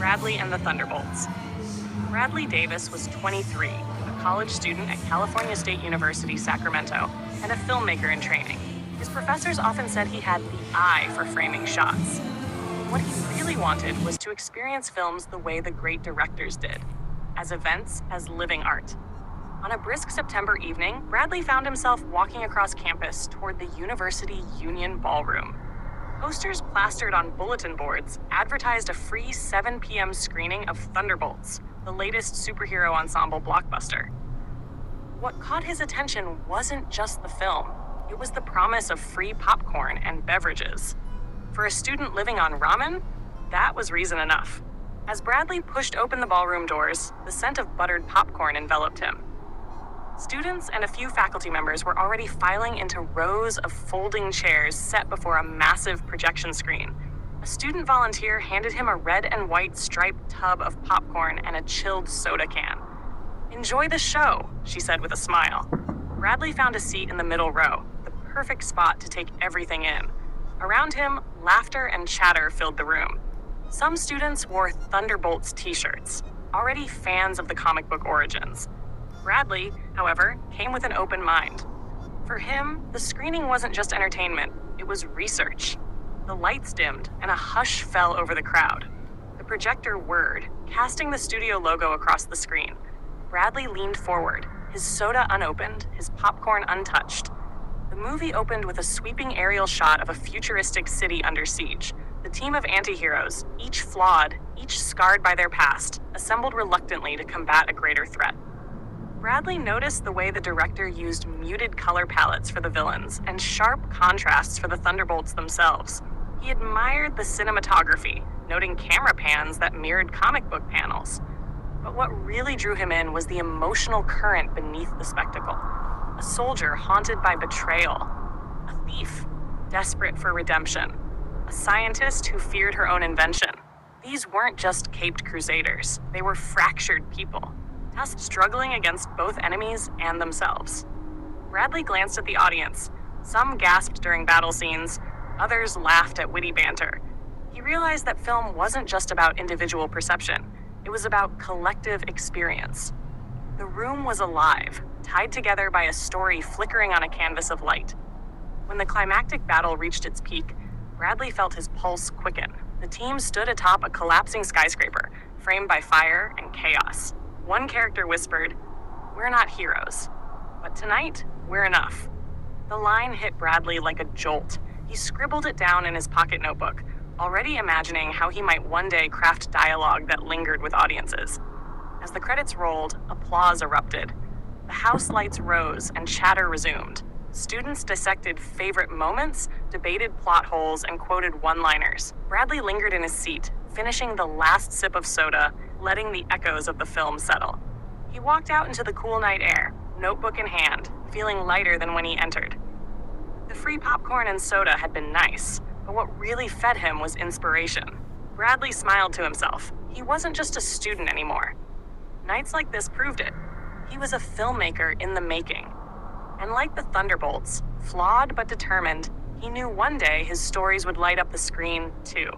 Bradley and the Thunderbolts. Bradley Davis was 23, a college student at California State University, Sacramento, and a filmmaker in training. His professors often said he had the eye for framing shots. What he really wanted was to experience films the way the great directors did, as events, as living art. On a brisk September evening, Bradley found himself walking across campus toward the University Union Ballroom. Posters plastered on bulletin boards advertised a free 7 p.m. screening of Thunderbolts, the latest superhero ensemble blockbuster. What caught his attention wasn't just the film, it was the promise of free popcorn and beverages. For a student living on ramen, that was reason enough. As Bradley pushed open the ballroom doors, the scent of buttered popcorn enveloped him. Students and a few faculty members were already filing into rows of folding chairs set before a massive projection screen. A student volunteer handed him a red and white striped tub of popcorn and a chilled soda can. "Enjoy the show," she said with a smile. Bradley found a seat in the middle row, the perfect spot to take everything in. Around him, laughter and chatter filled the room. Some students wore Thunderbolts t-shirts, already fans of the comic book origins. Bradley, however, came with an open mind. For him, the screening wasn't just entertainment, it was research. The lights dimmed and a hush fell over the crowd. The projector whirred, casting the studio logo across the screen. Bradley leaned forward, his soda unopened, his popcorn untouched. The movie opened with a sweeping aerial shot of a futuristic city under siege. The team of anti-heroes, each flawed, each scarred by their past, assembled reluctantly to combat a greater threat. Bradley noticed the way the director used muted color palettes for the villains and sharp contrasts for the Thunderbolts themselves. He admired the cinematography, noting camera pans that mirrored comic book panels. But what really drew him in was the emotional current beneath the spectacle. A soldier haunted by betrayal, a thief desperate for redemption, a scientist who feared her own invention. These weren't just caped crusaders, they were fractured people, struggling against both enemies and themselves. Bradley glanced at the audience. Some gasped during battle scenes, others laughed at witty banter. He realized that film wasn't just about individual perception, it was about collective experience. The room was alive, tied together by a story flickering on a canvas of light. When the climactic battle reached its peak, Bradley felt his pulse quicken. The team stood atop a collapsing skyscraper, framed by fire and chaos. One character whispered, "We're not heroes, but tonight, we're enough." The line hit Bradley like a jolt. He scribbled it down in his pocket notebook, already imagining how he might one day craft dialogue that lingered with audiences. As the credits rolled, applause erupted. The house lights rose and chatter resumed. Students dissected favorite moments, debated plot holes, and quoted one-liners. Bradley lingered in his seat, finishing the last sip of soda, letting the echoes of the film settle. He walked out into the cool night air, notebook in hand, feeling lighter than when he entered. The free popcorn and soda had been nice, but what really fed him was inspiration. Bradley smiled to himself. He wasn't just a student anymore. Nights like this proved it. He was a filmmaker in the making. And like the Thunderbolts, flawed but determined, he knew one day his stories would light up the screen too.